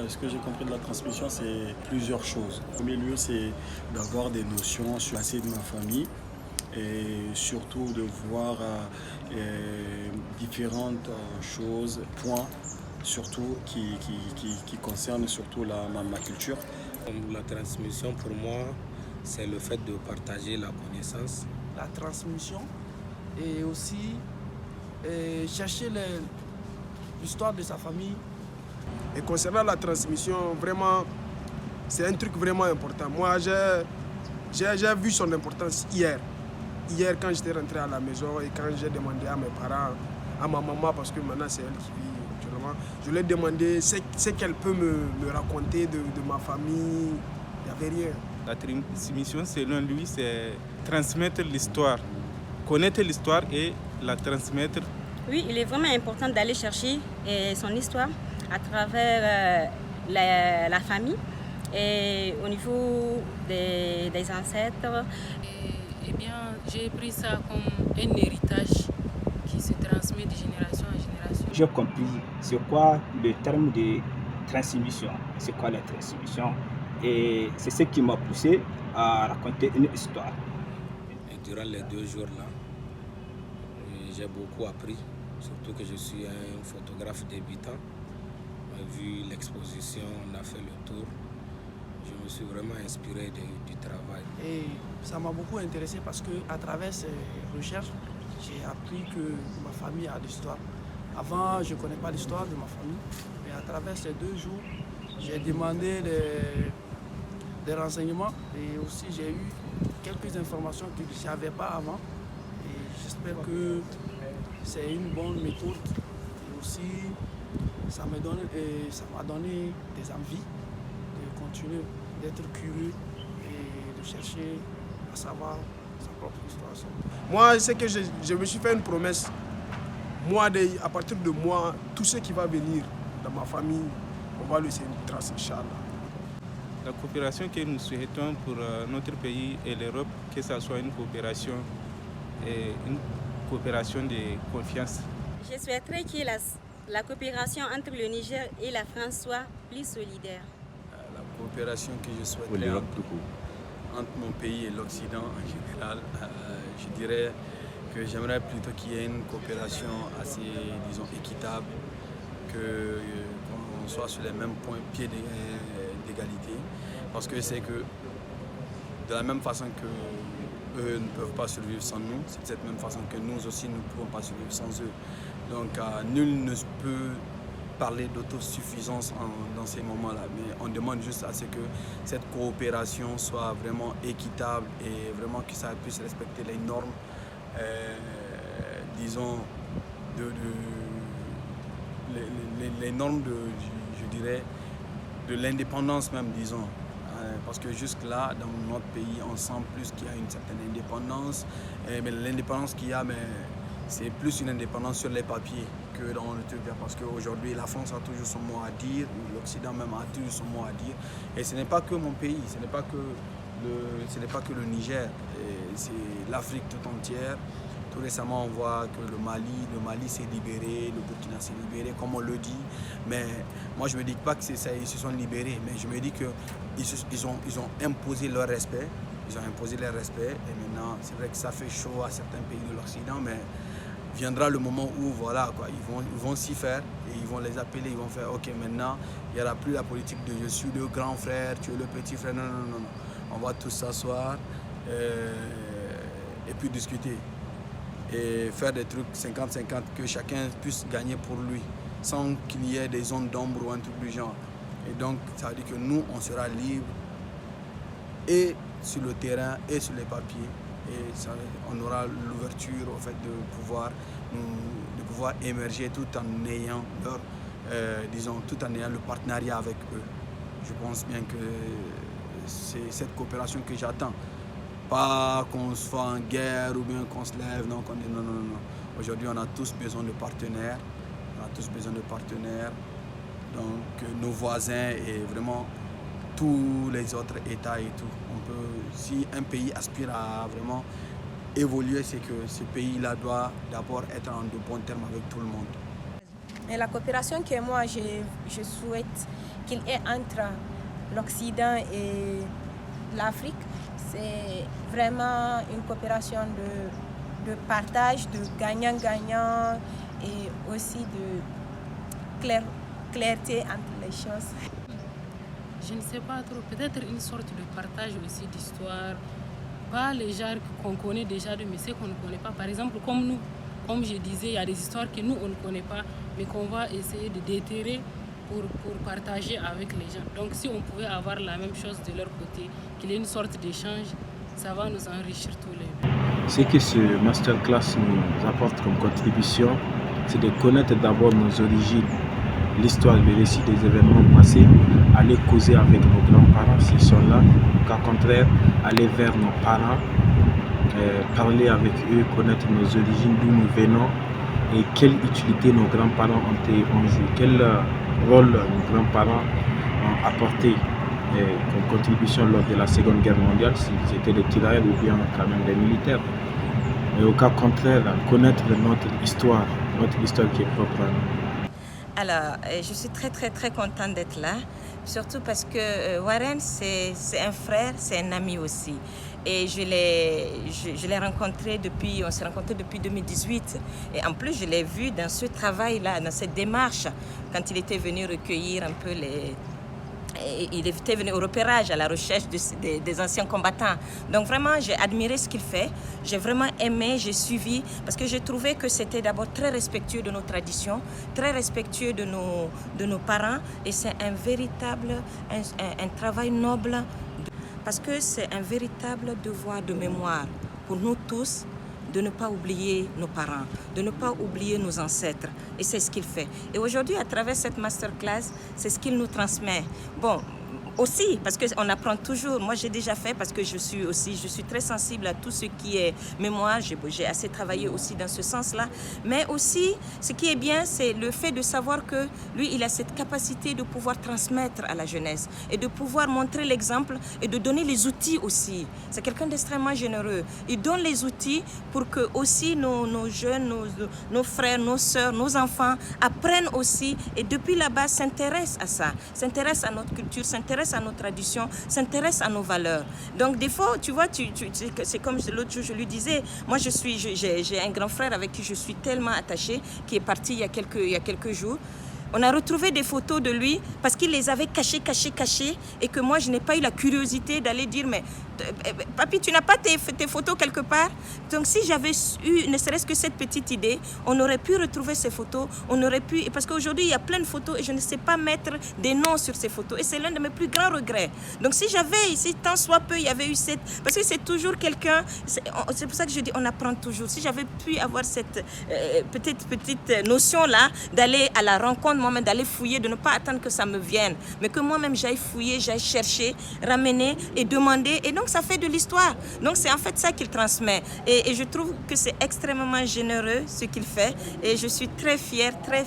Ce que j'ai compris de la transmission, c'est plusieurs choses. En premier lieu, c'est d'avoir des notions sur l'assez de ma famille et surtout de voir différentes choses, points, surtout qui concernent surtout ma culture. La transmission, pour moi, c'est le fait de partager la connaissance. La transmission et aussi chercher l'histoire de sa famille. Et concernant la transmission, vraiment, c'est un truc vraiment important. Moi, j'ai vu son importance hier. Hier, quand j'étais rentré à la maison et quand j'ai demandé à mes parents, à ma maman, parce que maintenant c'est elle qui vit actuellement, je lui ai demandé ce qu'elle peut me raconter de ma famille. Il n'y avait rien. La transmission, selon lui, c'est transmettre l'histoire, connaître l'histoire et la transmettre. Oui, il est vraiment important d'aller chercher son histoire à travers la famille et au niveau des ancêtres. Eh bien, j'ai pris ça comme un héritage qui se transmet de génération en génération. J'ai compris c'est quoi le terme de transmission, c'est quoi la transmission. Et c'est ce qui m'a poussé à raconter une histoire. Et durant les 2 jours-là, j'ai beaucoup appris, surtout que je suis un photographe débutant. Vu l'exposition, on a fait le tour. Je me suis vraiment inspiré du travail. Et ça m'a beaucoup intéressé parce qu'à travers ces recherches, j'ai appris que ma famille a de l'histoire. Avant, je ne connais pas l'histoire de ma famille. Mais à travers ces 2 jours, j'ai demandé des renseignements et aussi j'ai eu quelques informations que je ne savais pas avant. Et j'espère que c'est une bonne méthode. Et aussi, ça m'a donné des envies de continuer, d'être curieux et de chercher à savoir sa propre histoire. Moi, c'est que je me suis fait une promesse. Moi, à partir de moi, tout ce qui va venir dans ma famille, on va laisser une trace, Inch'Allah. La coopération que nous souhaitons pour notre pays et l'Europe, que ce soit une coopération de confiance. Je souhaiterais que la coopération entre le Niger et la France soit plus solidaire. La coopération que je souhaiterais entre mon pays et l'Occident en général, je dirais que j'aimerais plutôt qu'il y ait une coopération assez, disons, équitable, qu'on soit sur les mêmes pieds d'égalité. Parce que c'est que de la même façon que eux ne peuvent pas survivre sans nous, c'est de cette même façon que nous aussi ne pouvons pas survivre sans eux. Donc nul ne peut parler d'autosuffisance dans ces moments-là, mais on demande juste à ce que cette coopération soit vraiment équitable et vraiment que ça puisse respecter les normes, disons, les normes je dirais, de l'indépendance même, disons. Parce que jusque-là, dans notre pays, on sent plus qu'il y a une certaine indépendance, mais l'indépendance qu'il y a, c'est plus une indépendance sur les papiers que dans le truc. Parce qu'aujourd'hui, la France a toujours son mot à dire, l'Occident même a toujours son mot à dire. Et ce n'est pas que mon pays, ce n'est pas que le Niger, c'est l'Afrique tout entière. Tout récemment, on voit que le Mali s'est libéré, le Burkina s'est libéré, comme on le dit. Mais moi, je ne me dis pas que c'est ça, ils se sont libérés, mais je me dis qu'ils ont imposé leur respect. Ils ont imposé leur respect et maintenant, c'est vrai que ça fait chaud à certains pays de l'Occident, mais viendra le moment où voilà, quoi, ils vont s'y faire et ils vont les appeler, ils vont faire ok, maintenant, il n'y aura plus la politique de je suis le grand frère, tu es le petit frère. Non. On va tous s'asseoir et puis discuter. Et faire des trucs 50-50, que chacun puisse gagner pour lui, sans qu'il y ait des zones d'ombre ou un truc du genre. Et donc, ça veut dire que nous, on sera libre et sur le terrain et sur les papiers. Et ça, on aura l'ouverture au fait de pouvoir émerger tout en ayant tout en ayant le partenariat avec eux. Je pense bien que c'est cette coopération que j'attends. Pas qu'on soit en guerre ou bien qu'on se lève, non. Aujourd'hui, on a tous besoin de partenaires. Donc, nos voisins et vraiment tous les autres États et tout. Si un pays aspire à vraiment évoluer, c'est que ce pays-là doit d'abord être en de bons termes avec tout le monde. Et la coopération que moi je souhaite qu'il y ait entre l'Occident et l'Afrique, c'est vraiment une coopération de partage, de gagnant-gagnant et aussi de clarté entre les choses. Je ne sais pas trop, peut-être une sorte de partage aussi d'histoire, pas les genres qu'on connaît déjà, mais ceux qu'on ne connaît pas. Par exemple, comme nous, comme je disais, il y a des histoires que nous, on ne connaît pas, mais qu'on va essayer de déterrer pour partager avec les gens. Donc si on pouvait avoir la même chose de leur côté, qu'il y ait une sorte d'échange, ça va nous enrichir tous les deux. Ce que ce masterclass nous apporte comme contribution, c'est de connaître d'abord nos origines, l'histoire, le récit des événements passés, aller causer avec nos grands-parents s'ils sont là, au cas contraire, aller vers nos parents, parler avec eux, connaître nos origines, d'où nous venons et quelle utilité nos grands-parents ont joué, quel rôle nos grands-parents ont apporté comme contribution lors de la Seconde Guerre mondiale, si c'était des tirailleurs ou bien quand même des militaires. Et au cas contraire, connaître notre histoire qui est propre à nous. Alors, je suis très contente d'être là, surtout parce que Warren, c'est un frère, c'est un ami aussi. Et je l'ai rencontré on s'est rencontrés depuis 2018. Et en plus, je l'ai vu dans ce travail-là, dans cette démarche, quand il était venu recueillir un peu il était venu au repérage, à la recherche des anciens combattants. Donc vraiment, j'ai admiré ce qu'il fait. J'ai vraiment aimé, j'ai suivi, parce que j'ai trouvé que c'était d'abord très respectueux de nos traditions, très respectueux de nos parents. Et c'est un travail noble, parce que c'est un véritable devoir de mémoire pour nous tous, de ne pas oublier nos parents, de ne pas oublier nos ancêtres. Et c'est ce qu'il fait. Et aujourd'hui, à travers cette masterclass, c'est ce qu'il nous transmet. Bon, aussi, parce qu'on apprend toujours. Moi, j'ai déjà fait parce que je suis très sensible à tout ce qui est mémoire. J'ai assez travaillé aussi dans ce sens-là. Mais aussi, ce qui est bien, c'est le fait de savoir que lui, il a cette capacité de pouvoir transmettre à la jeunesse et de pouvoir montrer l'exemple et de donner les outils aussi. C'est quelqu'un d'extrêmement généreux. Il donne les outils pour que aussi nos jeunes, nos frères, nos sœurs, nos enfants apprennent aussi et depuis là-bas s'intéressent à ça, s'intéressent à notre culture, s'intéressent à nos traditions, s'intéressent à nos valeurs. Donc des fois, tu vois, c'est comme l'autre jour je lui disais, moi j'ai un grand frère avec qui je suis tellement attachée, qui est parti il y a quelques jours. On a retrouvé des photos de lui parce qu'il les avait cachées et que moi je n'ai pas eu la curiosité d'aller dire mais papy, tu n'as pas tes photos quelque part? Donc si j'avais eu ne serait-ce que cette petite idée, on aurait pu retrouver ces photos, parce qu'aujourd'hui il y a plein de photos et je ne sais pas mettre des noms sur ces photos et c'est l'un de mes plus grands regrets. Donc si j'avais ici, tant soit peu, il y avait eu parce que c'est toujours quelqu'un, c'est pour ça que je dis on apprend toujours. Si j'avais pu avoir cette petite notion là, d'aller à la rencontre moi-même, d'aller fouiller, de ne pas attendre que ça me vienne, mais que moi-même j'aille fouiller, j'aille chercher, ramener et demander. Et donc ça fait de l'histoire. Donc c'est en fait ça qu'il transmet. Et je trouve que c'est extrêmement généreux ce qu'il fait. Et je suis très fière, très